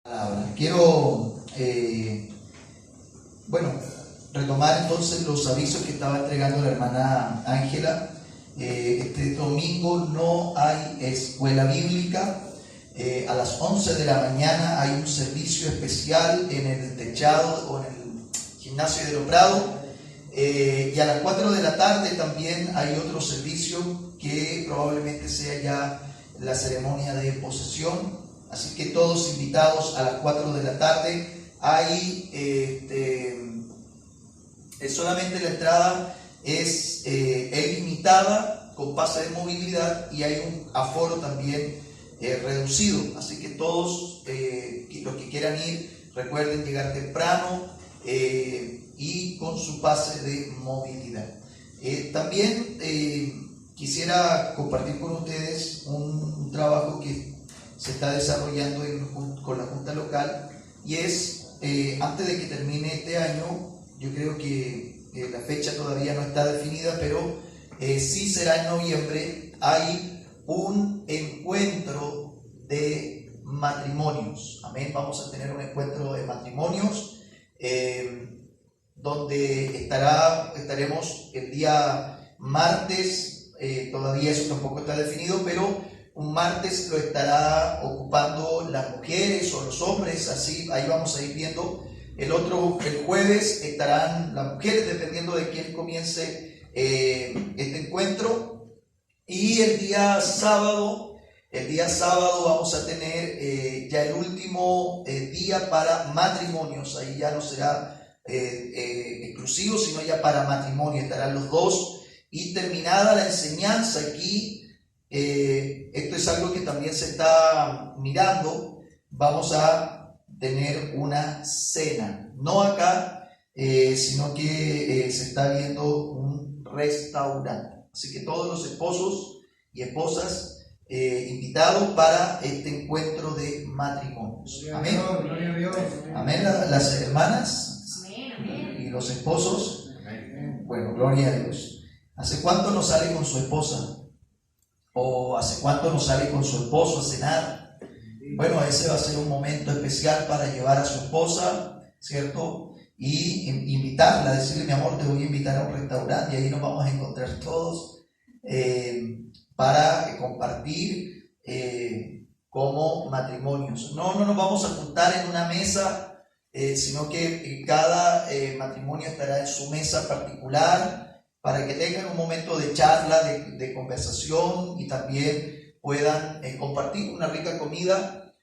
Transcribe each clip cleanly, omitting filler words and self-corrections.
Palabra. Quiero, bueno, retomar entonces los avisos que estaba entregando la hermana Ángela. Este domingo no hay escuela bíblica. A las 11 de la mañana hay un servicio especial en el techado o en el gimnasio de Los Prados. Y a las 4 de la tarde también hay otro servicio que probablemente sea ya la ceremonia de posesión. Así que todos invitados a las 4 de la tarde. Hay solamente la entrada es limitada con pase de movilidad y hay un aforo también reducido. Así que todos los que quieran ir, recuerden llegar temprano y con su pase de movilidad. También quisiera compartir con ustedes un trabajo que se está desarrollando con la Junta Local, y es, antes de que termine este año, yo creo que la fecha todavía no está definida, pero sí será en noviembre, hay un encuentro de matrimonios. Amén, vamos a tener un encuentro de matrimonios, donde estaremos el día martes, todavía eso tampoco está definido, pero un martes lo estará ocupando las mujeres o los hombres, así ahí vamos a ir viendo. El jueves estarán las mujeres, dependiendo de quién comience este encuentro. Y el día sábado vamos a tener ya el último día para matrimonios. Ahí ya no será exclusivo, sino ya para matrimonio, estarán los dos. Y terminada la enseñanza aquí, esto es algo que también se está mirando, vamos a tener una cena, no acá, sino que se está viendo un restaurante. Así que todos los esposos y esposas invitados para este encuentro de matrimonios. Amén. Gloria a Dios. Amén. Las hermanas. Amén. Y los esposos. Bueno, gloria a Dios. ¿Hace cuánto no sale con su esposa? ¿O hace cuánto no sale con su esposo a cenar? Bueno, ese va a ser un momento especial para llevar a su esposa, ¿cierto? Y invitarla, decirle: mi amor, te voy a invitar a un restaurante, y ahí nos vamos a encontrar todos para compartir como matrimonios. No nos vamos a juntar en una mesa, sino que cada matrimonio estará en su mesa particular, para que tengan un momento de charla, de conversación, y también puedan compartir una rica comida.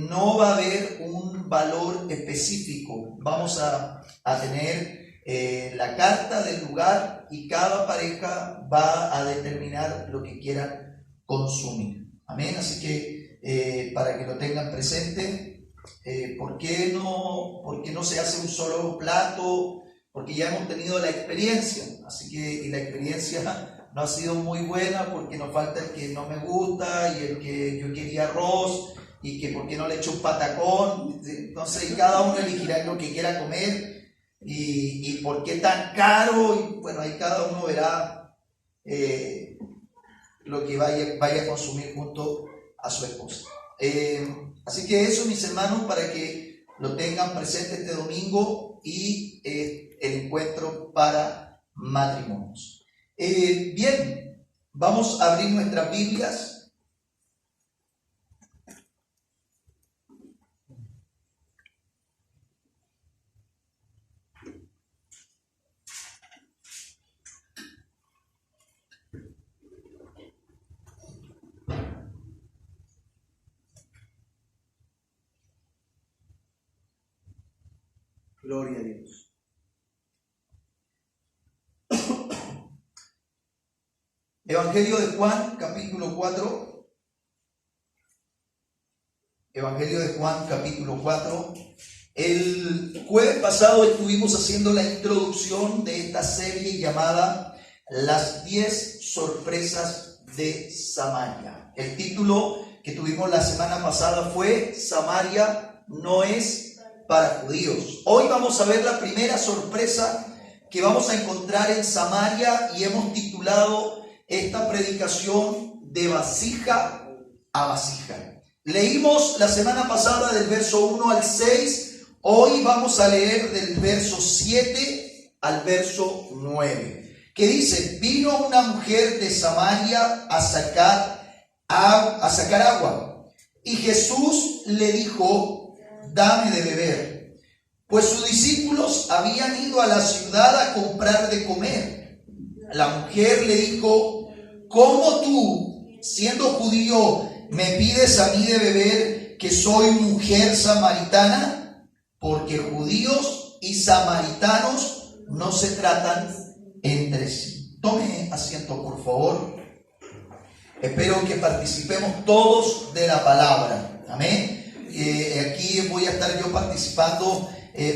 No va a haber un valor específico. Vamos a tener la carta del lugar, y cada pareja va a determinar lo que quieran consumir. Amén. Así que para que lo tengan presente, ¿por qué no se hace un solo plato? Porque ya hemos tenido la experiencia, así que y la experiencia no ha sido muy buena, porque nos falta el que no me gusta y el que yo quería arroz, y que por qué no le echo un patacón. Entonces cada uno elegirá lo que quiera comer y por qué tan caro, y bueno, ahí cada uno verá lo que vaya a consumir junto a su esposa. Así que eso, mis hermanos, para que lo tengan presente este domingo, y el encuentro para matrimonios. Bien, vamos a abrir nuestras Biblias. Gloria a Dios. Evangelio de Juan, capítulo 4. Evangelio de Juan, capítulo 4. El jueves pasado estuvimos haciendo la introducción de esta serie llamada Las 10 sorpresas de Samaria. El título que tuvimos la semana pasada fue Samaria no es para judíos. Hoy vamos a ver la primera sorpresa que vamos a encontrar en Samaria, y hemos titulado esta predicación: de vasija a vasija. Leímos la semana pasada del verso 1 al 6, hoy vamos a leer del verso 7 al verso 9, que dice: vino una mujer de Samaria a sacar agua, y Jesús le dijo: dame de beber, pues sus discípulos habían ido a la ciudad a comprar de comer. La mujer le dijo: ¿cómo tú, siendo judío, me pides a mí de beber, que soy mujer samaritana? Porque judíos y samaritanos no se tratan entre sí. Tome asiento, por favor. Espero que participemos todos de la palabra. Amén. Aquí voy a estar yo participando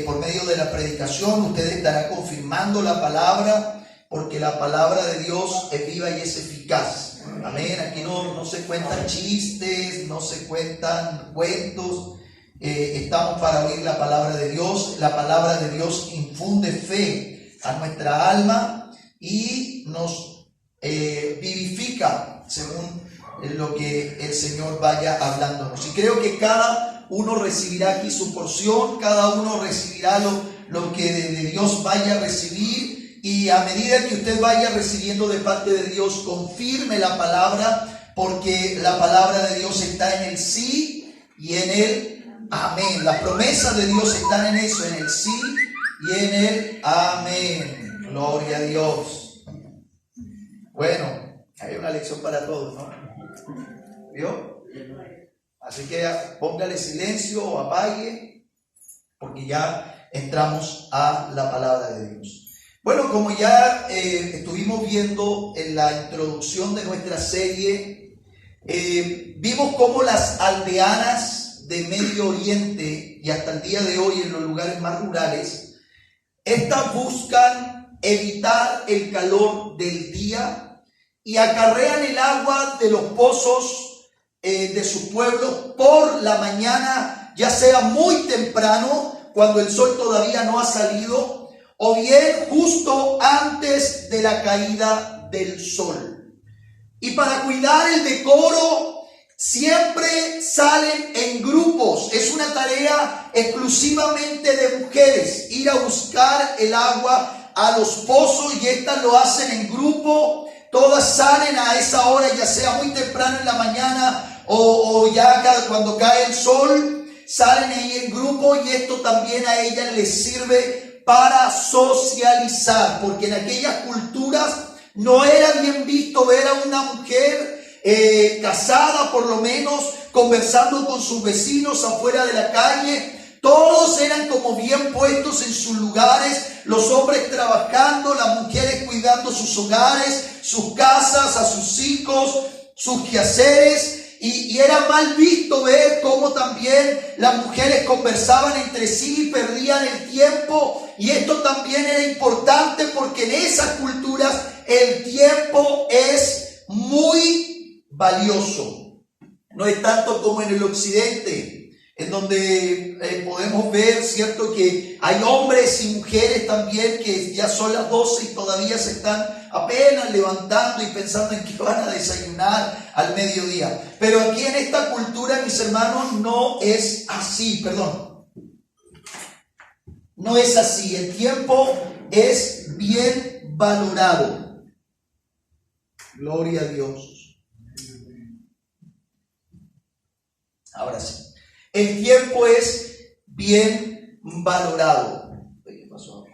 por medio de la predicación. Usted estará confirmando la palabra, porque la palabra de Dios es viva y es eficaz. Amén. Aquí no se cuentan chistes, no se cuentan cuentos. Estamos para oír la palabra de Dios. La palabra de Dios infunde fe a nuestra alma y nos vivifica según lo que el Señor vaya hablándonos. Y creo que cada uno recibirá aquí su porción, cada uno recibirá lo que de Dios vaya a recibir. Y a medida que usted vaya recibiendo de parte de Dios, confirme la palabra, porque la palabra de Dios está en el sí y en el amén. Las promesas de Dios están en eso, en el sí y en el amén. Gloria a Dios. Bueno, hay una lección para todos, ¿no? ¿Vio? Así que póngale silencio o apague, porque ya entramos a la palabra de Dios. Bueno, como ya estuvimos viendo en la introducción de nuestra serie, vimos cómo las aldeanas de Medio Oriente y hasta el día de hoy en los lugares más rurales, estas buscan evitar el calor del día y acarrean el agua de los pozos de sus pueblos por la mañana, ya sea muy temprano, cuando el sol todavía no ha salido, o bien justo antes de la caída del sol. Y para cuidar el decoro, siempre salen en grupos. Es una tarea exclusivamente de mujeres, ir a buscar el agua a los pozos, y estas lo hacen en grupo. Todas salen a esa hora, ya sea muy temprano en la mañana o ya cuando cae el sol, salen ahí en grupo, y esto también a ellas les sirve para socializar, porque en aquellas culturas no era bien visto ver a una mujer casada, por lo menos, conversando con sus vecinos afuera de la calle. Todos eran como bien puestos en sus lugares, los hombres trabajando, las mujeres cuidando sus hogares, sus casas, a sus hijos, sus quehaceres. Y era mal visto ver cómo también las mujeres conversaban entre sí y perdían el tiempo. Y esto también era importante, porque en esas culturas el tiempo es muy valioso. No es tanto como en el occidente, en donde podemos ver, ¿cierto?, que hay hombres y mujeres también que ya son las 12 y todavía se están apenas levantando y pensando en que van a desayunar al mediodía. Pero aquí en esta cultura, mis hermanos, no es así, no es así. El tiempo es bien valorado. Gloria a Dios. Ahora sí. El tiempo es bien valorado. ¿Qué pasó?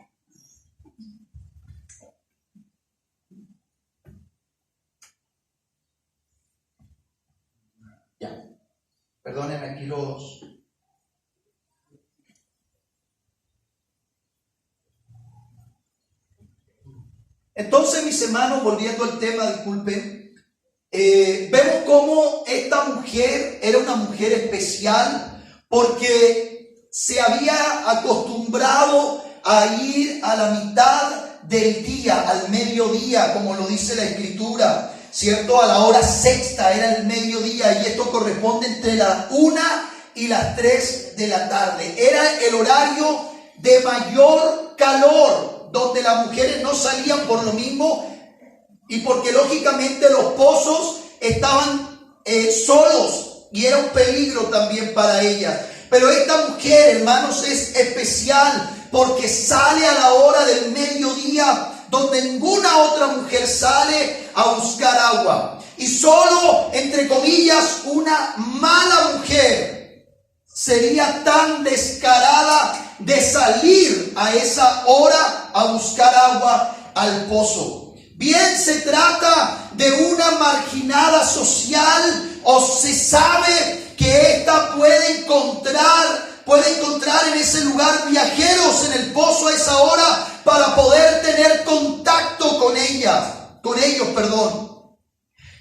Ya. Perdónenme aquí los... Entonces, mis hermanos, volviendo al tema, disculpen, vemos cómo esta mujer era una mujer especial, porque se había acostumbrado a ir a la mitad del día, al mediodía, como lo dice la Escritura, ¿cierto? A la hora sexta era el mediodía, y esto corresponde entre las 1 y las 3 de la tarde. Era el horario de mayor calor, donde las mujeres no salían por lo mismo, y porque lógicamente los pozos estaban solos, y era un peligro también para ellas. Pero esta mujer, hermanos, es especial porque sale a la hora del mediodía, donde ninguna otra mujer sale a buscar agua. Y solo, entre comillas, una mala mujer sería tan descarada de salir a esa hora a buscar agua al pozo. Bien se trata de una marginada social, o se sabe que ésta puede encontrar en ese lugar viajeros en el pozo a esa hora para poder tener contacto con ellos.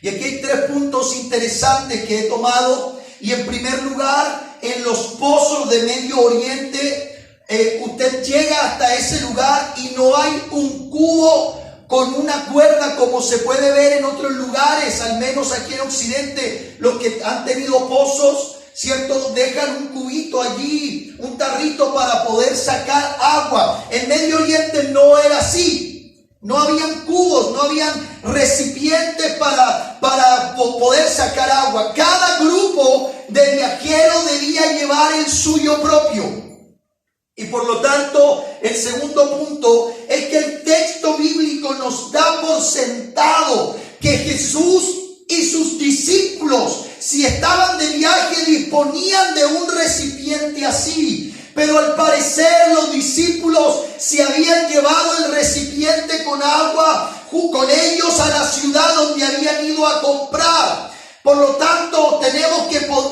Y aquí hay 3 puntos interesantes que he tomado. Y en primer lugar, en los pozos de Medio Oriente, usted llega hasta ese lugar y no hay un cubo con una cuerda como se puede ver en otros lugares, al menos aquí en Occidente. Los que han tenido pozos, ¿cierto?, dejan un cubito allí, un tarrito para poder sacar agua. En Medio Oriente no era así. No habían cubos, no habían recipientes para poder sacar agua. Cada grupo de viajeros debía llevar el suyo propio. Y por lo tanto, el segundo punto es que el texto bíblico nos da por sentado que Jesús y sus discípulos, si estaban de viaje, disponían de un recipiente así. Pero al parecer los discípulos se habían llevado el recipiente con agua con ellos a la ciudad donde habían ido a comprar. Por lo tanto,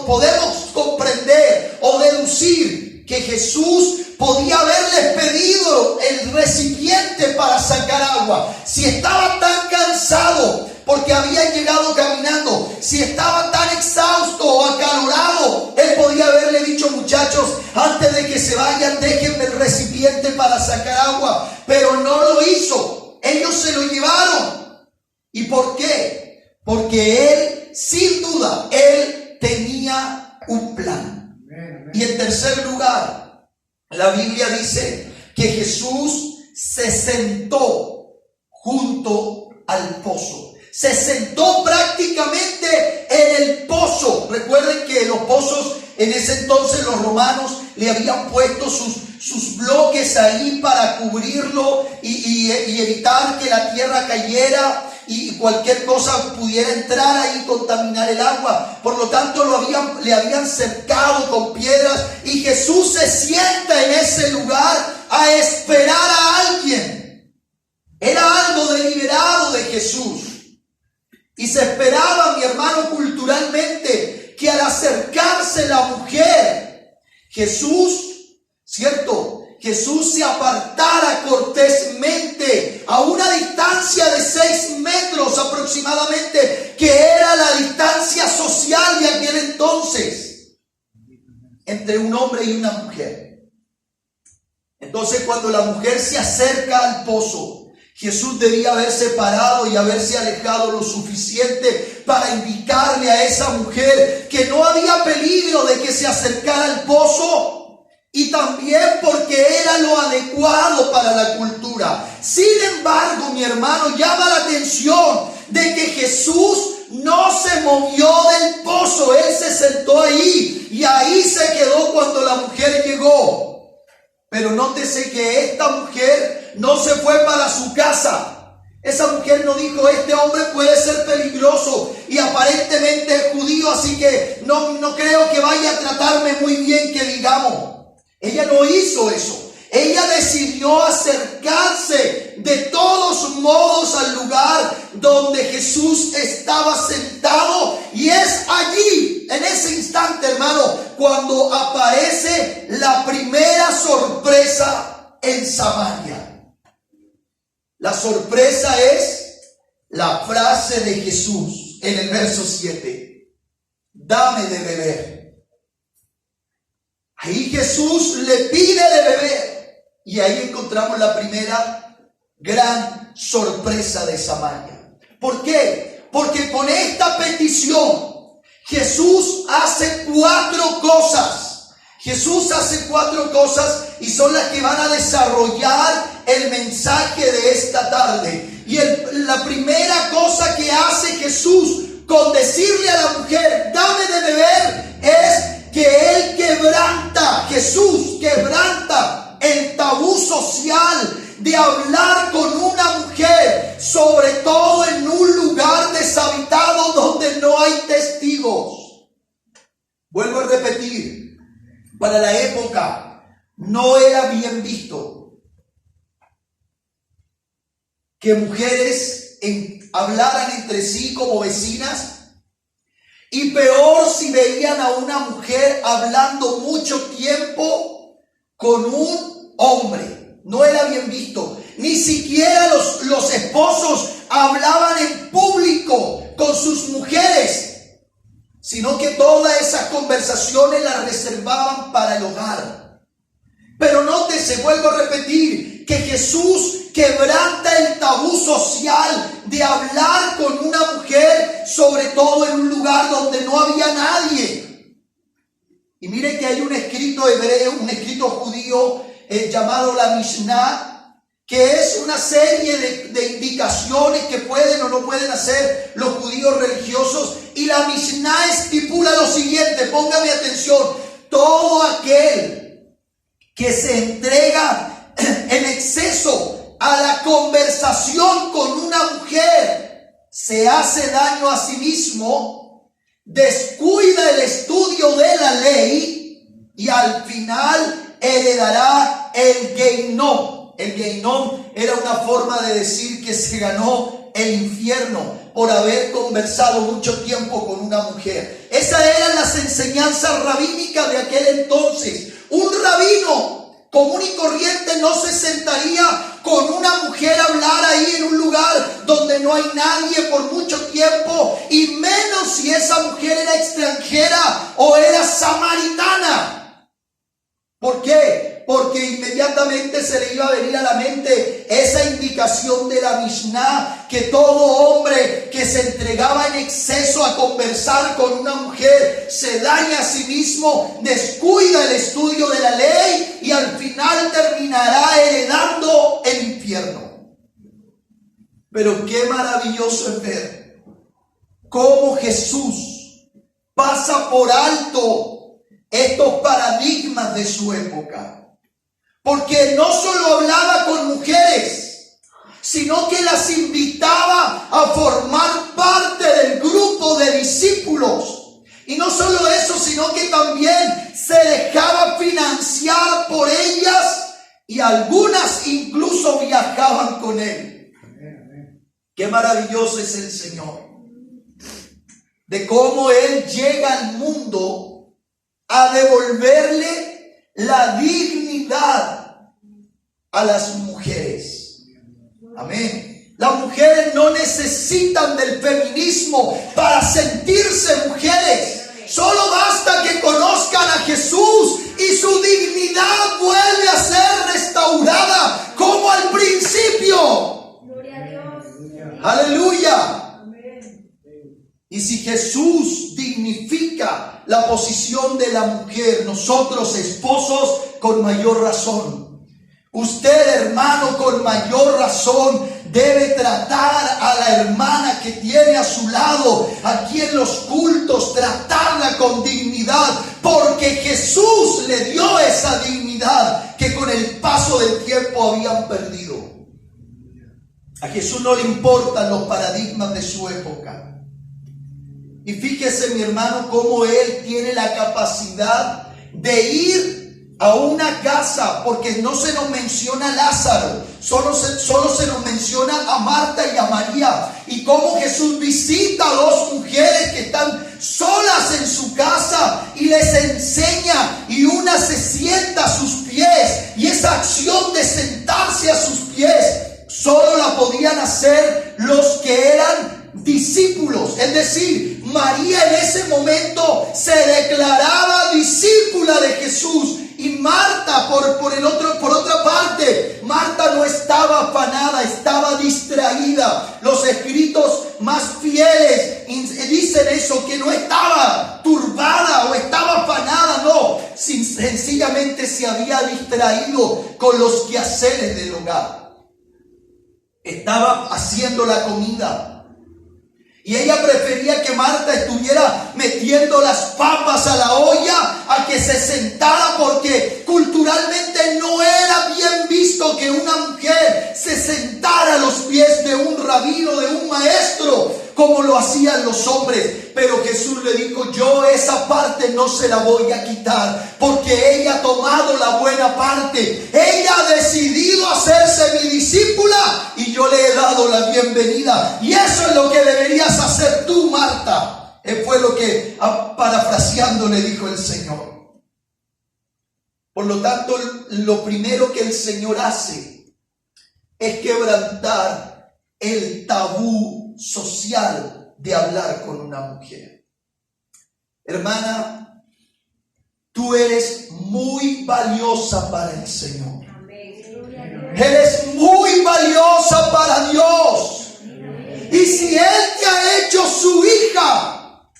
podemos comprender o deducir que Jesús podía haberles pedido el recipiente para sacar agua. Si estaba tan cansado porque habían llegado caminando, si estaba tan exhausto o acalorado, él podía haberle dicho: muchachos, antes de que se vayan, déjenme el recipiente para sacar agua. Pero no lo hizo. Ellos se lo llevaron. ¿Y por qué? Porque él, sin duda, él tenía un plan. Y en tercer lugar, la Biblia dice que Jesús se sentó junto al pozo. Se sentó prácticamente en el pozo. Recuerden que los pozos en ese entonces los romanos le habían puesto sus bloques ahí para cubrirlo y evitar que la tierra cayera y cualquier cosa pudiera entrar ahí y contaminar el agua. Por lo tanto le habían cercado con piedras, y Jesús se sienta en ese lugar a esperar a alguien. Era algo deliberado de Jesús. Y se esperaba, mi hermano, culturalmente, que al acercarse la mujer, Jesús, ¿cierto?, Jesús se apartara cortésmente a una distancia de 6 metros aproximadamente, que era la distancia social de aquel entonces, entre un hombre y una mujer. Entonces, cuando la mujer se acerca al pozo, Jesús debía haberse parado y haberse alejado lo suficiente para indicarle a esa mujer que no había peligro de que se acercara al pozo, y también porque era lo adecuado para la cultura. Sin embargo, mi hermano, llama la atención de que Jesús no se movió del pozo. Él se sentó ahí y ahí se quedó cuando la mujer llegó. Pero nótese que esta mujer no se fue para su casa. Esa mujer no dijo: este hombre puede ser peligroso y aparentemente es judío, así que no creo que vaya a tratarme muy bien, que digamos. Ella no hizo eso. Ella decidió acercarse de todos modos al lugar donde Jesús estaba sentado, y es allí, en ese instante, hermano, cuando aparece la primera sorpresa en Samaria. La sorpresa es la frase de Jesús en el verso 7: dame de beber. Ahí Jesús le pide de beber, y ahí encontramos la primera gran sorpresa de Samaria. ¿Por qué? Porque con esta petición Jesús hace 4 cosas. Jesús hace 4 cosas, y son las que van a desarrollar el mensaje de esta tarde. Y la primera cosa que hace Jesús con decirle a la mujer, dame de beber, es que Él quebranta, Jesús quebranta el tabú social de hablar con una mujer, sobre todo en un lugar deshabitado donde no hay testigos. Vuelvo a repetir, para la época no era bien visto que mujeres hablaran entre sí como vecinas, y peor si veían a una mujer hablando mucho tiempo con un hombre. No era bien visto. Ni siquiera los esposos hablaban en público con sus mujeres, sino que todas esas conversaciones las reservaban para el hogar. Pero nótese, vuelvo a repetir, que Jesús quebranta el tabú social de hablar con una mujer, sobre todo en un lugar donde no había nadie. Y mire que hay un escrito hebreo, un escrito judío llamado la Mishnah, que es una serie de indicaciones que pueden o no pueden hacer los judíos religiosos. Y la Mishnah estipula lo siguiente, póngame atención: todo aquel que se entrega en exceso a la conversación con una mujer se hace daño a sí mismo, descuida el estudio de la ley y al final heredará el Geinom. El Geinom era una forma de decir que se ganó el infierno por haber conversado mucho tiempo con una mujer. Esas eran las enseñanzas rabínicas de aquel entonces. Un rabino común y corriente no se sentaría con una mujer a hablar ahí en un lugar donde no hay nadie por mucho tiempo, y menos si esa mujer era extranjera o era samaritana. ¿Por qué? Porque inmediatamente se le iba a venir a la mente esa indicación de la Mishnah, que todo hombre que se entregaba en exceso a conversar con una mujer se daña a sí mismo, descuida el estudio de la ley y al final terminará heredando el infierno. Pero qué maravilloso es ver cómo Jesús pasa por alto estos paradigmas de su época. Porque no solo hablaba con mujeres, sino que las invitaba a formar parte del grupo de discípulos. Y no solo eso, sino que también se dejaba financiar por ellas, y algunas incluso viajaban con él. Qué maravilloso es el Señor, de cómo Él llega al mundo a devolverle la dignidad a las mujeres. Amén. Las mujeres no necesitan del feminismo para sentirse mujeres. Solo basta que conozcan a Jesús y su dignidad vuelve a ser restaurada como al principio. Gloria a Dios. Aleluya. Y si Jesús dignifica la posición de la mujer, nosotros esposos con mayor razón. Usted, hermano, con mayor razón debe tratar a la hermana que tiene a su lado aquí en los cultos, tratarla con dignidad, porque Jesús le dio esa dignidad que con el paso del tiempo habían perdido. A Jesús no le importan los paradigmas de su época. Y fíjese, mi hermano, cómo Él tiene la capacidad de ir a una casa, porque no se nos menciona a Lázaro, solo se nos menciona a Marta y a María, y cómo Jesús visita a dos mujeres que están solas en su casa y les enseña, y una se sienta a sus pies, y esa acción de sentarse a sus pies solo la podían hacer los que eran discípulos. Es decir, María en ese momento se declaraba discípula de Jesús, y Marta por otra parte, Marta no estaba afanada, estaba distraída. Los escritos más fieles dicen eso, que no estaba turbada o estaba afanada, no, sencillamente se había distraído con los quehaceres del hogar. Estaba haciendo la comida. Y ella prefería que Marta estuviera metiendo las papas a la olla a que se sentara, porque culturalmente no era bien visto que una mujer se sentara a los pies de un rabino, de un maestro, como lo hacían los hombres. Pero Jesús le dijo: yo esa parte no se la voy a quitar, porque ella ha tomado la buena parte. Ella ha decidido hacerse mi discípula y yo le he dado la bienvenida. Y eso es lo que deberías hacer tú, Marta. Fue lo que, parafraseando, le dijo el Señor. Por lo tanto, lo primero que el Señor hace es quebrantar el tabú social de hablar con una mujer. Hermana, tú eres muy valiosa para el Señor. Eres muy valiosa para Dios. Y si Él te ha hecho su hija,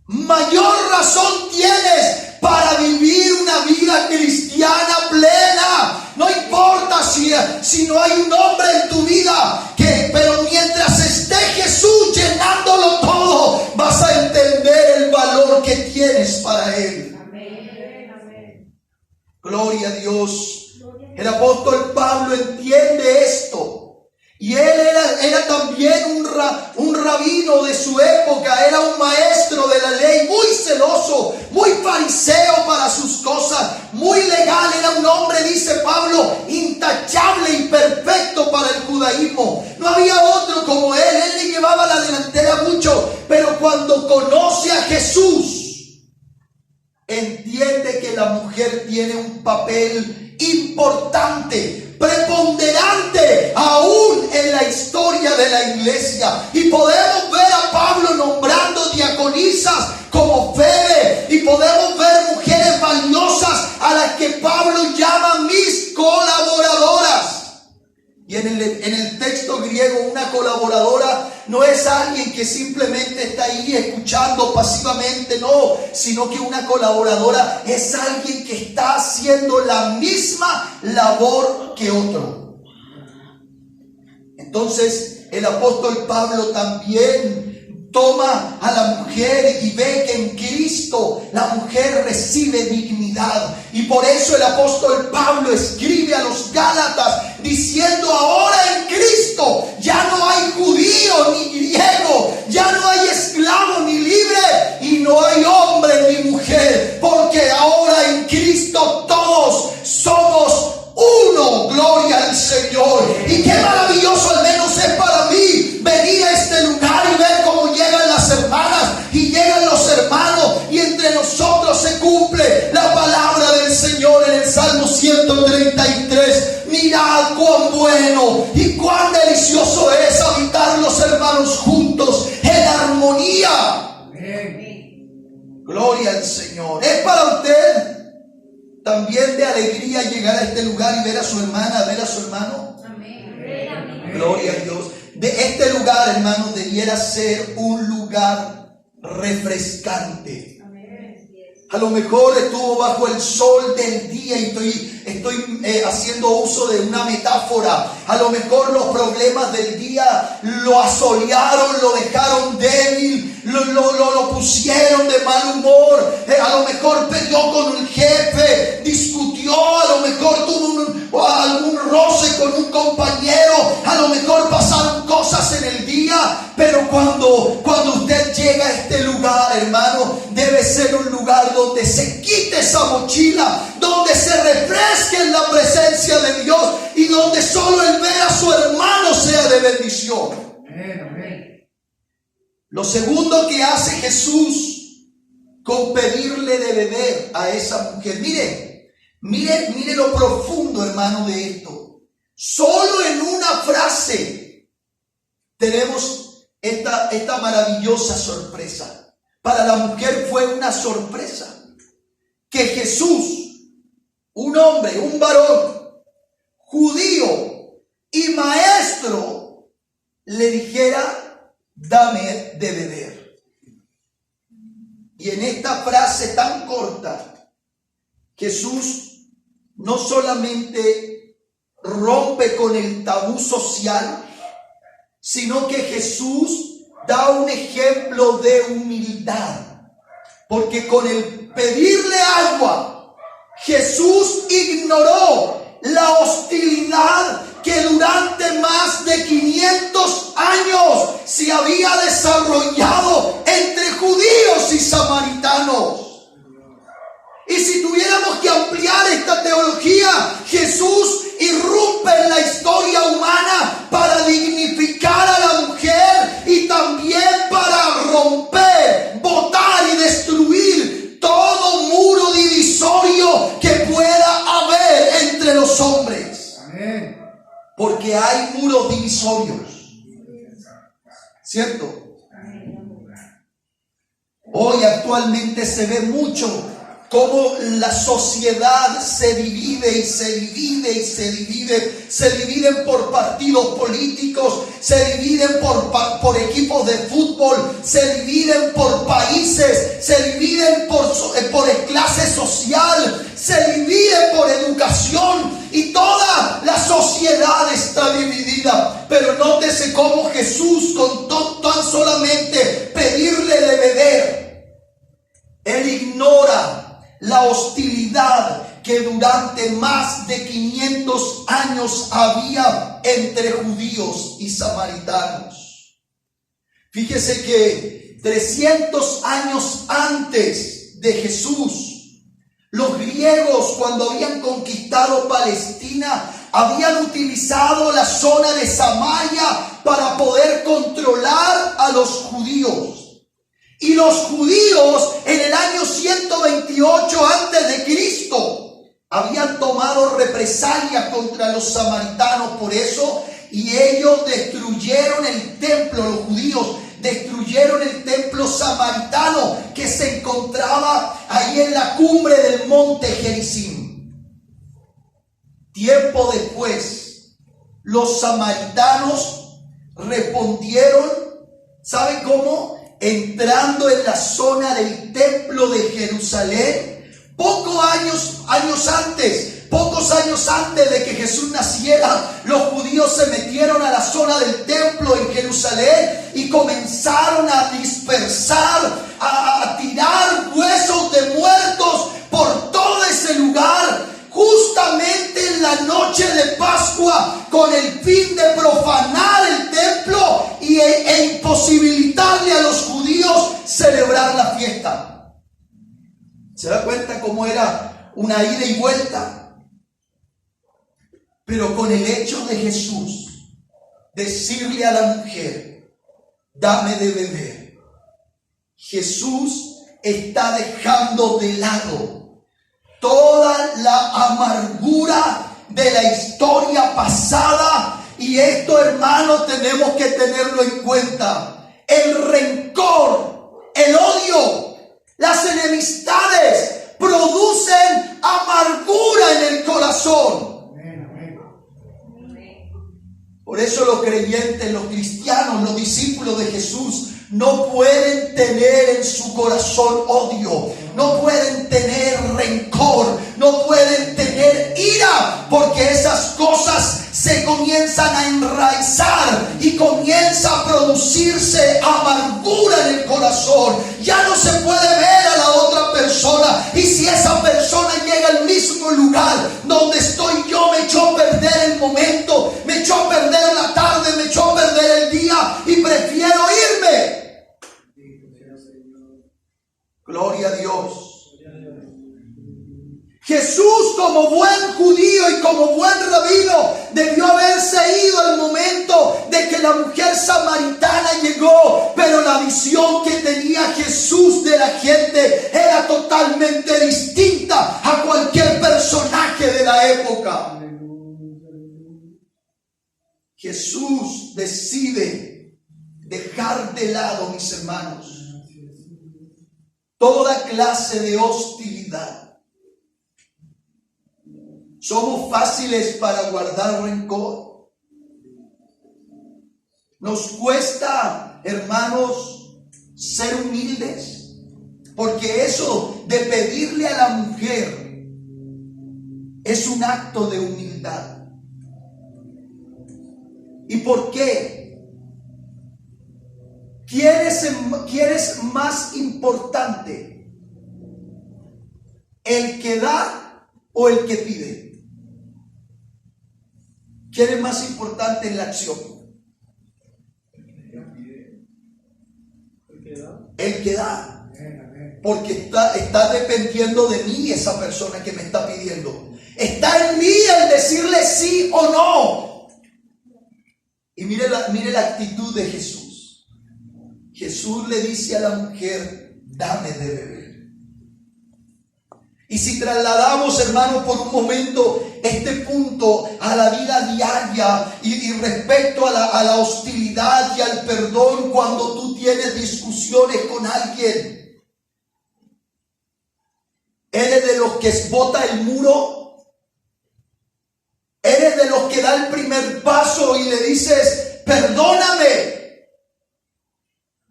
mayor razón tienes para vivir una vida cristiana plena. No importa si no hay un hombre en tu vida, pero mientras esté Jesús llenándolo todo, vas a entender el valor que tienes para Él. Amén. Gloria a Dios. El apóstol Pablo entiende esto. Y él era también un rabino de su época, era un maestro de la ley, muy celoso, muy fariseo para sus cosas, muy legal. Era un hombre, dice Pablo, intachable y perfecto para el judaísmo. No había otro como él le llevaba la delantera mucho. Pero cuando conoce a Jesús, entiende que la mujer tiene un papel importante, preponderante aún en la historia de la iglesia. Y podemos ver a Pablo nombrando diaconisas como Febe, y podemos ver mujeres valiosas a las que Pablo llama mis colaboradoras. Y en el texto griego, una colaboradora no es alguien que simplemente está ahí escuchando pasivamente, no, sino que una colaboradora es alguien que está haciendo la misma labor que otro. Entonces, el apóstol Pablo también toma a la mujer y ve que en Cristo la mujer recibe dignidad. Y por eso el apóstol Pablo escribe a los Gálatas diciendo: ahora en Cristo ya no hay judío ni griego, ya no hay esclavo ni libre, y no hay hombre ni mujer, porque ahora en Cristo todos somos uno. Gloria al Señor. Y qué maravilloso, al menos es para mí, venir a este lugar y ver cómo llegan las hermanas y llegan los hermanos, y entre nosotros se cumple la palabra del Señor en el Salmo 133. Mirad cuán bueno y cuán delicioso es habitar los hermanos juntos en armonía. Amén. Gloria al Señor. ¿Es para usted también de alegría llegar a este lugar y ver a su hermana, ver a su hermano? Amén. Gloria a Dios. De este lugar, hermano, debiera ser un lugar refrescante. A lo mejor estuvo bajo el sol del día y estoy haciendo uso de una metáfora. A lo mejor los problemas del día lo asolearon, lo dejaron débil, lo pusieron de mal humor. A lo mejor peleó con un jefe, discutió, a lo mejor tuvo algún roce con un compañero, a lo mejor pasaron cosas en el día. Pero cuando usted llega a este lugar, hermano, debe ser un lugar donde se quite esa mochila, donde se refresque en la presencia de Dios y donde solo el ver a su hermano sea de bendición. Amén. Lo segundo que hace Jesús con pedirle de beber a esa mujer, mire lo profundo, hermano, de esto. Solo en una frase tenemos esta maravillosa sorpresa. Para la mujer fue una sorpresa que Jesús, un hombre, un varón judío y maestro, le dijera: dame de beber. Y en esta frase tan corta, Jesús no solamente rompe con el tabú social, sino que Jesús da un ejemplo de humildad, porque con el pedirle agua, Jesús ignoró la hostilidad que durante más de 500 años se había desarrollado entre judíos y samaritanos. Y si tuviéramos que ampliar esta teología, Jesús irrumpe en la historia humana para dignificar a la mujer y también para romper, botar y destruir todo muro divisorio que pueda haber entre los hombres. Amén. Porque hay muros divisorios, ¿cierto? Hoy actualmente se ve mucho cómo la sociedad se divide y se divide y se divide. Se dividen por partidos políticos, se dividen por equipos de fútbol, se dividen por países, se dividen por clase social, se dividen por educación, y toda la sociedad está dividida. Pero nótese cómo Jesús, con tan solamente pedirle de beber, Él ignora la hostilidad que durante más de 500 años había entre judíos y samaritanos. Fíjese que 300 años antes de Jesús, los griegos, cuando habían conquistado Palestina, habían utilizado la zona de Samaria para poder controlar a los judíos. Y los judíos en el año 128 antes de Cristo habían tomado represalia contra los samaritanos por eso, y ellos destruyeron el templo. Los judíos destruyeron el templo samaritano que se encontraba ahí en la cumbre del monte Gerizim. Tiempo después, los samaritanos respondieron, ¿saben cómo? Entrando en la zona del templo de Jerusalén, pocos años antes de que Jesús naciera, los judíos se metieron a la zona del templo en Jerusalén y comenzaron a dispersar, a tirar huesos de muertos por todo ese lugar, justamente en la noche de Pascua, con el fin de profanar el templo e imposibilitarle a los judíos celebrar la fiesta. ¿Se da cuenta cómo era una ida y vuelta? Pero con el hecho de Jesús decirle a la mujer, dame de beber, Jesús está dejando de lado toda la amargura de la historia pasada. Y esto, hermanos, tenemos que tenerlo en cuenta. El rencor, el odio, las enemistades producen amargura en el corazón. Por eso los creyentes, los cristianos, los discípulos de Jesús no pueden tener en su corazón odio, no pueden tener rencor, no pueden tener ira, porque esas cosas se comienzan a enraizar y comienza a producirse amargura en el corazón. Ya no se puede ver a la otra persona, y si esa persona llega al mismo lugar donde estoy yo, me echó a perder el momento, me echó a perder la tarde, me echó a perder el día y prefiero irme. Gloria a Dios. Jesús, como buen judío y como buen rabino, debió haberse ido al momento de que la mujer samaritana llegó, pero la visión que tenía Jesús de la gente era totalmente distinta a cualquier personaje de la época. Jesús decide dejar de lado, mis hermanos, toda clase de hostilidad. ¿Somos fáciles para guardar rencor? ¿Nos cuesta, hermanos, ser humildes? Porque eso de pedirle a la mujer es un acto de humildad. ¿Y por qué? ¿Quién es más importante? ¿El que da o el que pide? ¿Quién es más importante en la acción? El que da. Porque está dependiendo de mí esa persona que me está pidiendo. Está en mí el decirle sí o no. Y mire la actitud de Jesús. Jesús le dice a la mujer: dame de beber. Y si trasladamos, hermanos, por un momento este punto a la vida diaria y respecto a la hostilidad y al perdón, cuando tú tienes discusiones con alguien, ¿eres de los que bota el muro? ¿Eres de los que da el primer paso y le dices perdóname?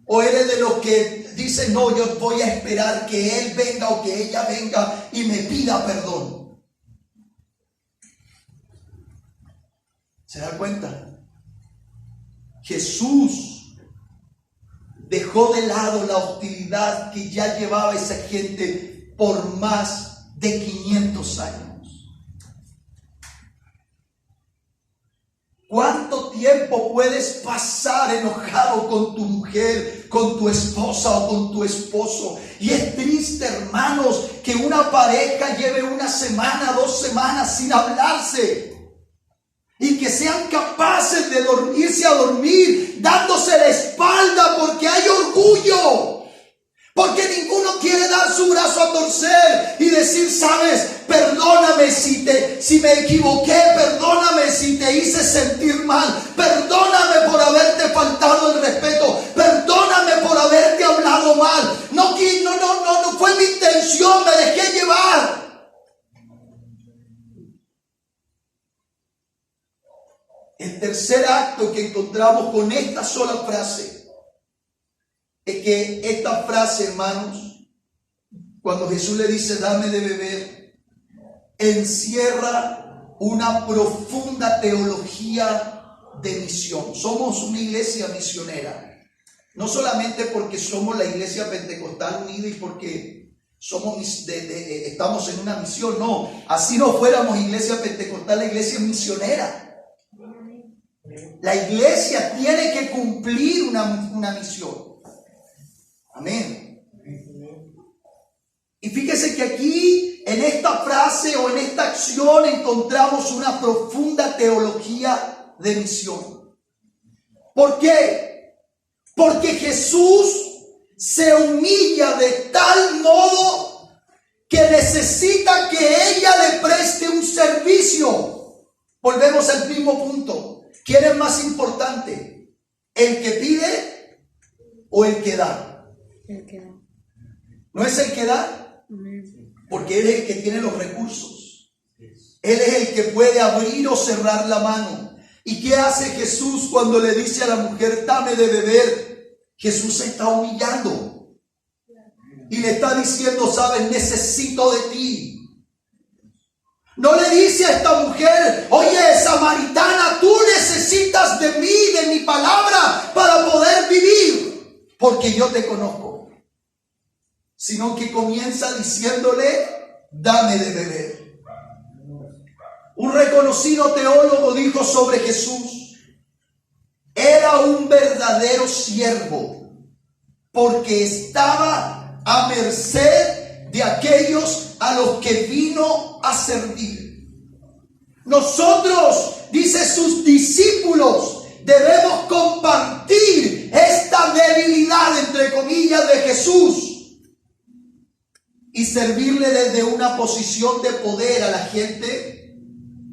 ¿O eres de los que dicen no, yo voy a esperar que él venga o que ella venga y me pida perdón? ¿Se da cuenta? Jesús dejó de lado la hostilidad que ya llevaba esa gente por más de 500 años. ¿Cuánto tiempo puedes pasar enojado con tu mujer, con tu esposa o con tu esposo? Y es triste, hermanos, que una pareja lleve una semana, 2 semanas sin hablarse. Y que sean capaces de irse a dormir dándose la espalda porque hay orgullo. Porque ninguno quiere dar su brazo a torcer y decir, sabes, perdóname si me equivoqué, perdóname si te hice sentir mal, perdóname por haberte faltado el respeto, perdóname por haberte hablado mal. No fue mi intención, me dejé llevar. El tercer acto que encontramos con esta sola frase es que esta frase, hermanos, cuando Jesús le dice dame de beber, encierra una profunda teología de misión. Somos una iglesia misionera, no solamente porque somos la iglesia pentecostal unida y porque estamos en una misión, no, así no fuéramos iglesia pentecostal, la iglesia es misionera. La iglesia tiene que cumplir una misión. Amén. Y fíjese que aquí, en esta frase o en esta acción, encontramos una profunda teología de misión. ¿Por qué? Porque Jesús se humilla de tal modo que necesita que ella le preste un servicio. Volvemos al mismo punto. ¿Quién es más importante? ¿El que pide o el que da? El que da. ¿No es el que da? Porque Él es el que tiene los recursos. Él es el que puede abrir o cerrar la mano. ¿Y qué hace Jesús cuando le dice a la mujer, dame de beber? Jesús se está humillando. Y le está diciendo, sabes, necesito de ti. No le dice a esta mujer, oye, samaritana, tú necesitas de mí, de mi palabra, para poder vivir, porque yo te conozco. Sino que comienza diciéndole, dame de beber. Un reconocido teólogo dijo sobre Jesús, era un verdadero siervo, porque estaba a merced de aquellos a los que vino a servir. Nosotros, dice sus discípulos, debemos compartir esta debilidad, entre comillas, de Jesús y servirle desde una posición de poder a la gente.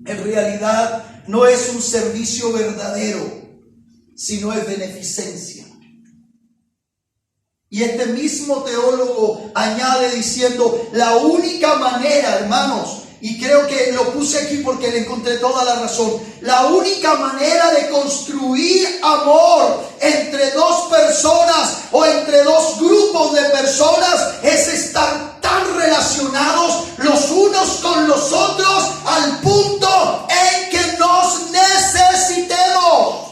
En realidad no es un servicio verdadero, sino es beneficencia. Y este mismo teólogo añade diciendo, la única manera, hermanos, y creo que lo puse aquí porque le encontré toda la razón, la única manera de construir amor entre dos personas o entre dos grupos de personas es estar tan relacionados los unos con los otros al punto en que nos necesitemos.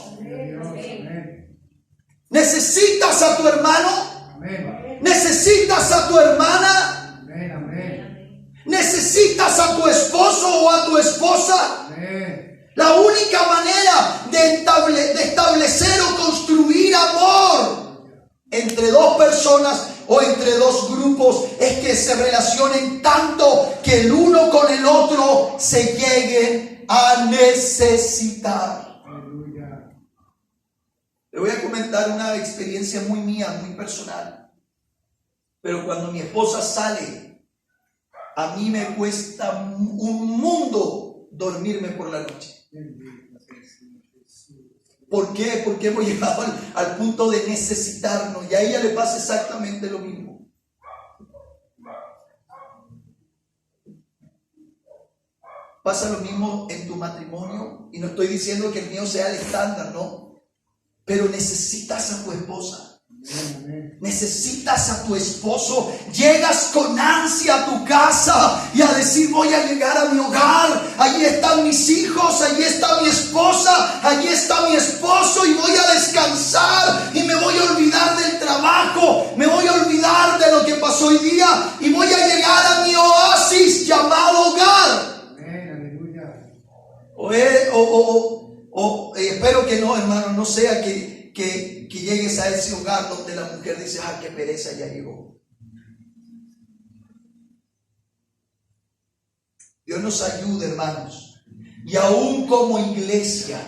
Necesitas a esposa. La única manera de establecer o construir amor entre dos personas o entre dos grupos es que se relacionen tanto que el uno con el otro se lleguen a necesitar. Le voy a comentar una experiencia muy mía, muy personal. Pero cuando mi esposa sale, a mí me cuesta un mundo dormirme por la noche. ¿Por qué? Porque hemos llegado al punto de necesitarnos y a ella le pasa exactamente lo mismo. Pasa lo mismo en tu matrimonio y no estoy diciendo que el mío sea el estándar, no, pero necesitas a tu esposa. Necesitas a tu esposo. Llegas con ansia a tu casa y a decir: voy a llegar a mi hogar, allí están mis hijos, allí está mi esposa, allí está mi esposo, y voy a descansar y me voy a olvidar del trabajo, me voy a olvidar de lo que pasó hoy día y voy a llegar a mi oasis llamado hogar. Espero que no, hermano, no sea que llegues a ese hogar donde la mujer dice: ah, qué pereza, ya llegó. Dios nos ayude, hermanos, y aún como iglesia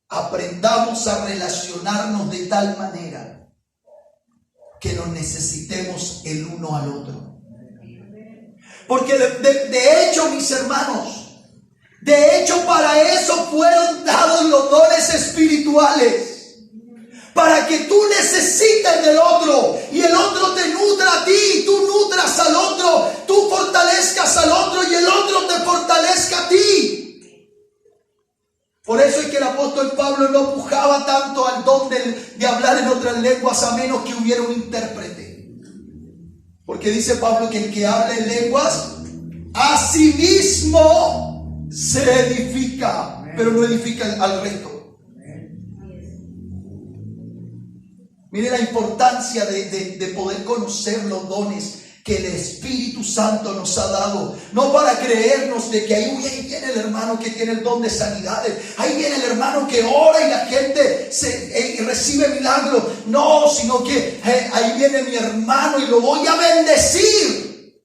aprendamos a relacionarnos de tal manera que nos necesitemos el uno al otro. Porque de hecho, mis hermanos, de hecho para eso fueron dados los dones espirituales. Para que tú necesites del otro y el otro te nutra a ti y tú nutras al otro, tú fortalezcas al otro y el otro te fortalezca a ti. Por eso es que el apóstol Pablo no pujaba tanto al don de hablar en otras lenguas a menos que hubiera un intérprete. Porque dice Pablo que el que habla en lenguas a sí mismo se edifica, pero no edifica al resto. Mire la importancia de poder conocer los dones que el Espíritu Santo nos ha dado. No para creernos de que ahí viene el hermano que tiene el don de sanidades, ahí viene el hermano que ora y la gente recibe milagros. No, sino que ahí viene mi hermano y lo voy a bendecir.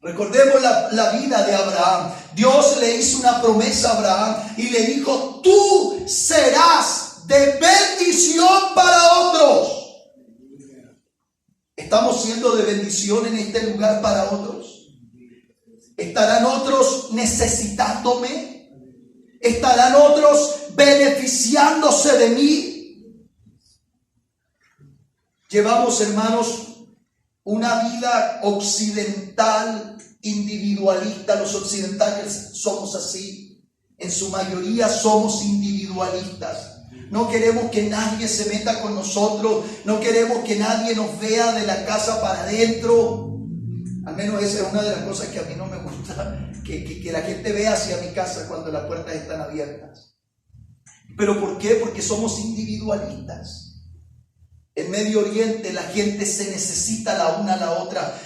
Recordemos la vida de Abraham. Dios le hizo una promesa a Abraham y le dijo: tú serás de bendición para otros. ¿Estamos siendo de bendición en este lugar para otros? ¿Estarán otros necesitándome? ¿Estarán otros beneficiándose de mí? Llevamos, hermanos, una vida occidental, individualista. Los occidentales somos así. En su mayoría somos individualistas. No queremos que nadie se meta con nosotros. No queremos que nadie nos vea de la casa para adentro. Al menos esa es una de las cosas que a mí no me gusta. Que la gente vea hacia mi casa cuando las puertas están abiertas. ¿Pero por qué? Porque somos individualistas. En Medio Oriente la gente se necesita la una a la otra.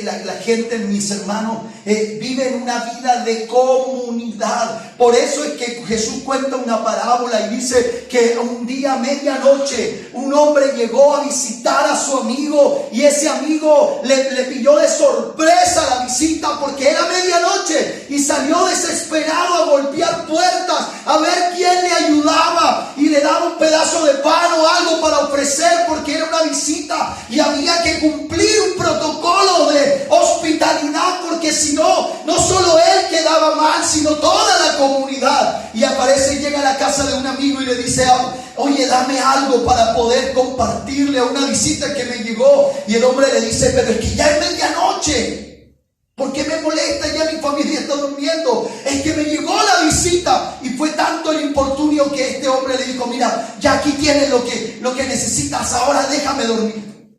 La gente, mis hermanos, vive en una vida de comunidad. Por eso es que Jesús cuenta una parábola y dice que un día a medianoche un hombre llegó a visitar a su amigo y ese amigo le pilló de sorpresa la visita porque era medianoche y salió desesperado a golpear puertas a ver quién le ayudaba y le daba un pedazo de pan o algo para ofrecer porque era una visita y había que cumplir un protocolo de hospitalidad porque si no, no solo él quedaba mal sino toda la comunidad. Y aparece y llega a la casa de un amigo y le dice: oye, dame algo para poder compartirle a una visita que me llegó. Y el hombre le dice: pero es que ya es medianoche, ¿por qué me molesta? Ya mi familia está durmiendo, es que me llegó la visita. Y fue tanto el importunio que este hombre le dijo: mira, ya aquí tienes lo que necesitas, ahora déjame dormir.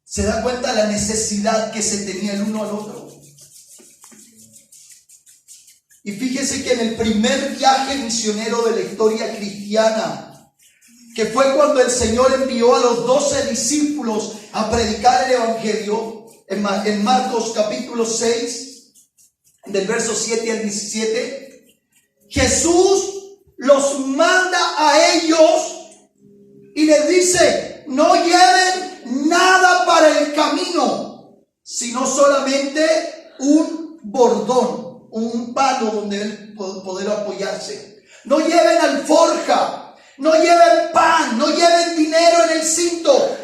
¿Se da cuenta la necesidad que se tenía el uno al otro? Y fíjese que en el primer viaje misionero de la historia cristiana, que fue cuando el Señor envió a los 12 discípulos a predicar el Evangelio, en Marcos capítulo 6, del verso 7 al 17, Jesús los manda a ellos y les dice: no lleven nada para el camino, sino solamente un bordón, un palo donde poder apoyarse. No lleven alforja, no lleven pan, no lleven dinero en el cinto.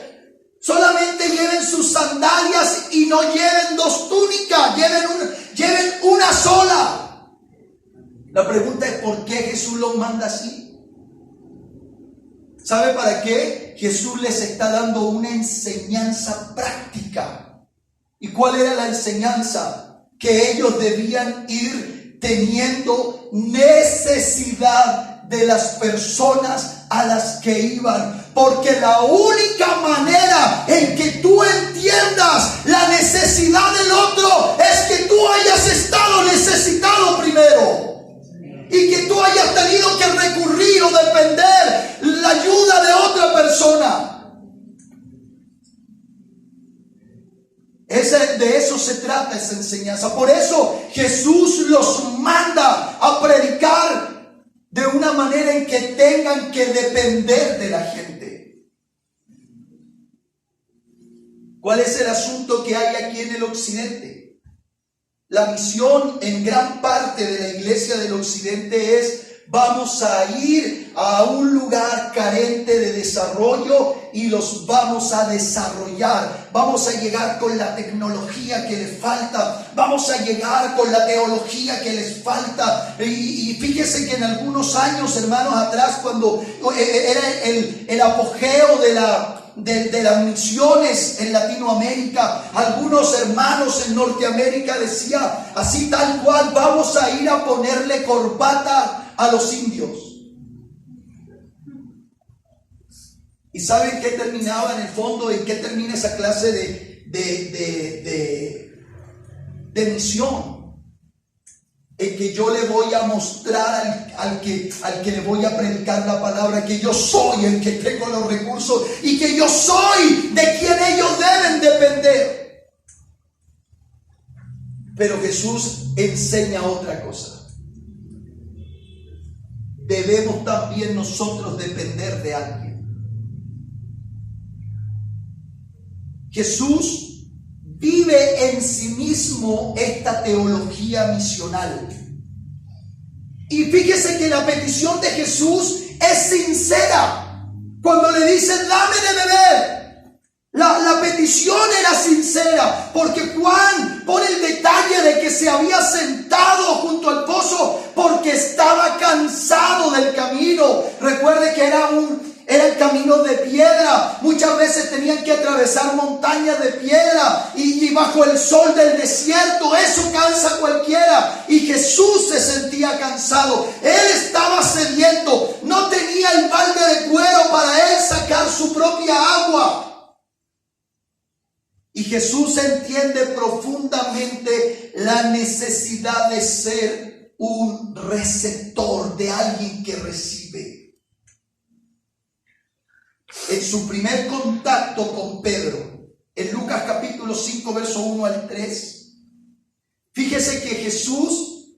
Solamente lleven sus sandalias y no lleven dos túnicas, lleven una sola. La pregunta es: ¿por qué Jesús los manda así? ¿Sabe para qué? Jesús les está dando una enseñanza práctica. ¿Y cuál era la enseñanza? Que ellos debían ir teniendo necesidad de las personas a las que iban. Porque la única manera en que tú entiendas la necesidad del otro es que tú hayas estado necesitado primero. Y que tú hayas tenido que recurrir o depender la ayuda de otra persona. De eso se trata esa enseñanza. Por eso Jesús los manda a predicar de una manera en que tengan que depender de la gente. ¿Cuál es el asunto que hay aquí en el occidente? La misión en gran parte de la iglesia del occidente es: vamos a ir a un lugar carente de desarrollo y los vamos a desarrollar. Vamos a llegar con la tecnología que les falta. Vamos a llegar con la teología que les falta. Y fíjese que en algunos años, hermanos, atrás, cuando era el apogeo de las misiones en Latinoamérica, algunos hermanos en Norteamérica decían así tal cual: vamos a ir a ponerle corbata a los indios. ¿Y saben qué terminaba en el fondo? ¿En qué termina esa clase de misión? En que yo le voy a mostrar al que le voy a predicar la palabra que yo soy el que tengo los recursos y que yo soy de quien ellos deben depender. Pero Jesús enseña otra cosa. Debemos también nosotros depender de alguien. Jesús vive en sí mismo esta teología misional. Y fíjese que la petición de Jesús es sincera. Cuando le dicen: dame de beber, la petición era sincera, porque Juan pone el detalle de que se había sentado junto al pozo porque estaba cansado del camino. Recuerde que era el camino de piedra. Muchas veces tenían que atravesar montañas de piedra y bajo el sol del desierto. Eso cansa a cualquiera. Y Jesús se sentía cansado. Él estaba sediento. No tenía el balde de cuero para él sacar su propia agua. Y Jesús entiende profundamente la necesidad de ser un receptor, de alguien que recibe. En su primer contacto con Pedro, en Lucas capítulo 5, verso 1 al 3, fíjese que Jesús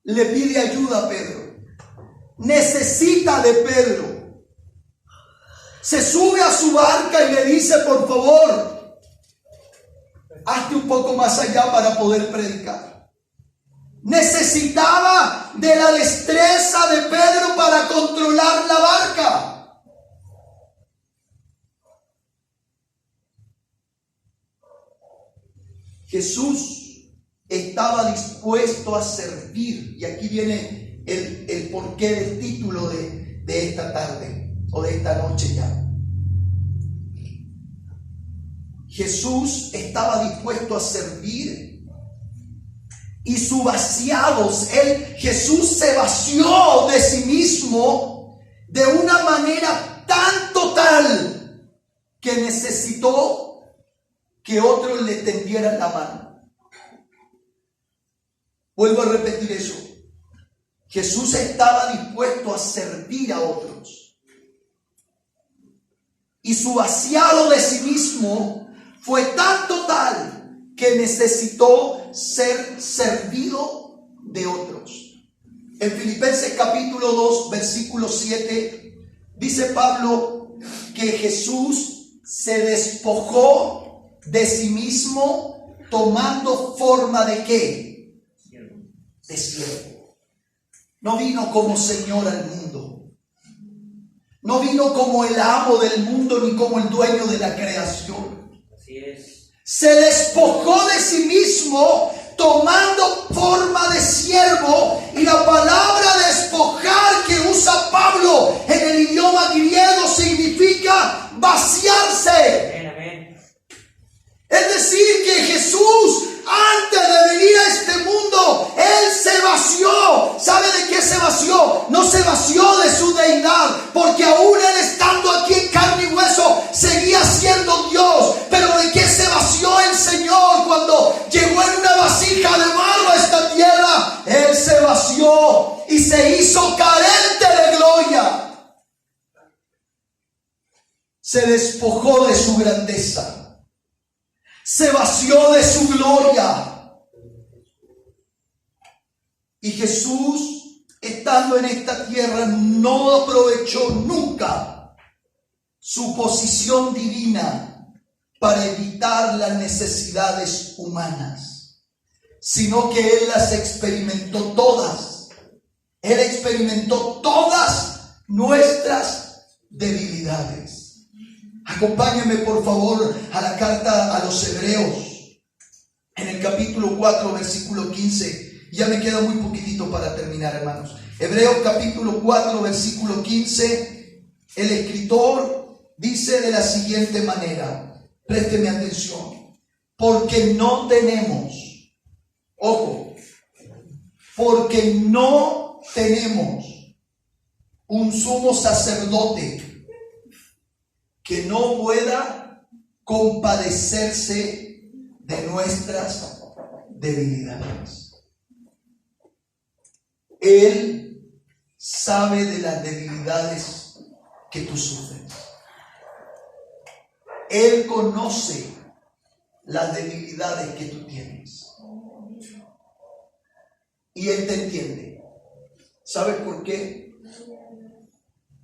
le pide ayuda a Pedro. Necesita de Pedro. Se sube a su barca y le dice: por favor, hazte un poco más allá para poder predicar. Necesitaba de la destreza de Pedro para controlar la barca. Jesús estaba dispuesto a servir. Y aquí viene el porqué del título de esta tarde o de esta noche ya. Jesús estaba dispuesto a servir y su vaciados, Jesús se vació de sí mismo de una manera tan total que necesitó que otros le tendieran la mano. Vuelvo a repetir eso. Jesús estaba dispuesto a servir a otros. Y su vaciado de sí mismo fue tan total que necesitó ser servido de otros. En Filipenses capítulo 2, versículo 7, dice Pablo que Jesús se despojó de sí mismo tomando forma ¿de qué? De siervo. No vino como Señor al mundo. No vino como el amo del mundo ni como el dueño de la creación. Así es. Se despojó de sí mismo tomando forma de siervo, y la palabra despojar que usa Pablo en el idioma griego significa vaciarse. Amén, amén. Es decir, que Jesús, antes de venir a este mundo, Él se vació. ¿Sabe de qué se vació? No se vació de su deidad, porque aún Él estando aquí en carne y hueso, seguía siendo Dios. Pero ¿de qué se vació el Señor cuando llegó en una vasija de barro a esta tierra? Él se vació y se hizo carente de gloria. Se despojó de su grandeza. Se vació de su gloria. Y Jesús, estando en esta tierra, no aprovechó nunca su posición divina para evitar las necesidades humanas, sino que Él las experimentó todas. Él experimentó todas nuestras debilidades. Acompáñenme por favor a la carta a los Hebreos, en el capítulo 4, versículo 15. Ya me queda muy poquitito para terminar, hermanos. Hebreos capítulo 4, versículo 15. El escritor dice de la siguiente manera, présteme atención: porque no tenemos, ojo, porque no tenemos un sumo sacerdote que no pueda compadecerse de nuestras debilidades. Él sabe de las debilidades que tú sufres. Él conoce las debilidades que tú tienes. Y Él te entiende. ¿Sabes por qué?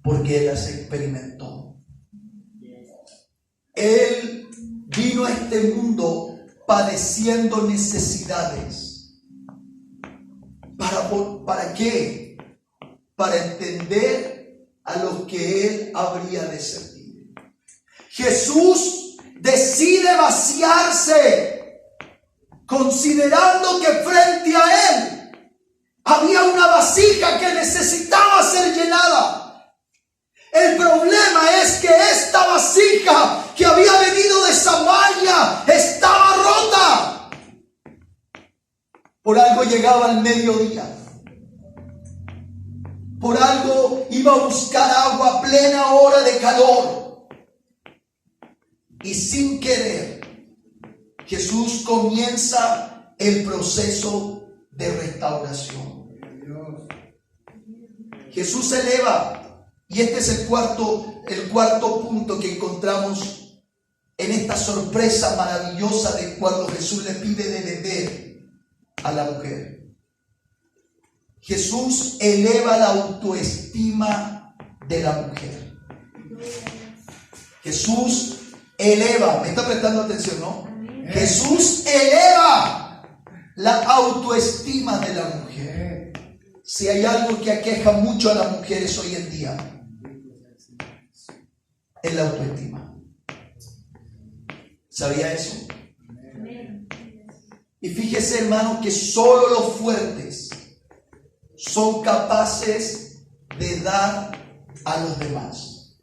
Porque Él las experimentó. Él vino a este mundo padeciendo necesidades. ¿Para qué? Para entender a los que Él habría de servir. Jesús decide vaciarse, considerando que frente a Él había una vasija que necesitaba ser llenada. El problema es que esta vasija que había venido de Samaria estaba rota. Por algo llegaba al mediodía. Por algo iba a buscar agua a plena hora de calor. Y sin querer, Jesús comienza el proceso de restauración. Jesús se eleva. Y este es el cuarto punto que encontramos en esta sorpresa maravillosa de cuando Jesús le pide de beber a la mujer. Jesús eleva la autoestima de la mujer. Jesús eleva, ¿me está prestando atención, no? Jesús eleva la autoestima de la mujer. Si hay algo que aqueja mucho a las mujeres hoy en día, es la autoestima. ¿Sabía eso? Y fíjese, hermano, que solo los fuertes son capaces de dar a los demás.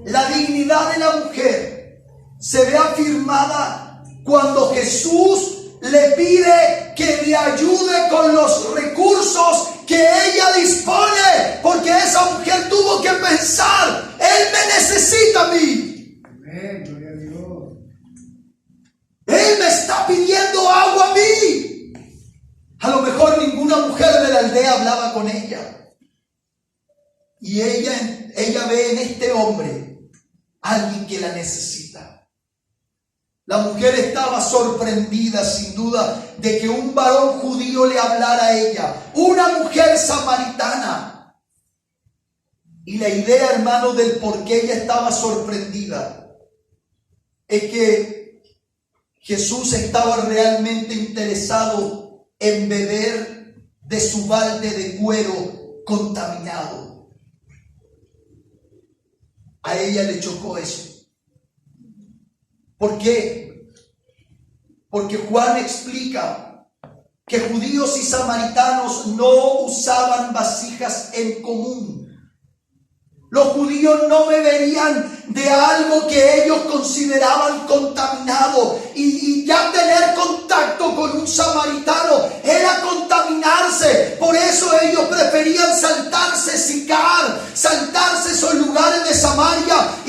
La dignidad de la mujer se ve afirmada cuando Jesús le pide que le ayude con los recursos que ella dispone, porque esa mujer tuvo que pensar: Él me necesita a mí. Amén, gloria a Dios. Él me está pidiendo agua a mí. A lo mejor ninguna mujer de la aldea hablaba con ella. Y ella ve en este hombre alguien que la necesita. La mujer estaba sorprendida sin duda de que un varón judío le hablara a ella, una mujer samaritana. Y la idea, hermano, del por qué ella estaba sorprendida es que Jesús estaba realmente interesado en beber de su balde de cuero contaminado. A ella le chocó eso. ¿Por qué? Porque Juan explica que judíos y samaritanos no usaban vasijas en común. Los judíos no beberían de algo que ellos consideraban contaminado, y ya tener contacto con un samaritano era contaminarse. Por eso ellos preferían saltarse Sicar, saltarse esos lugares de Samaria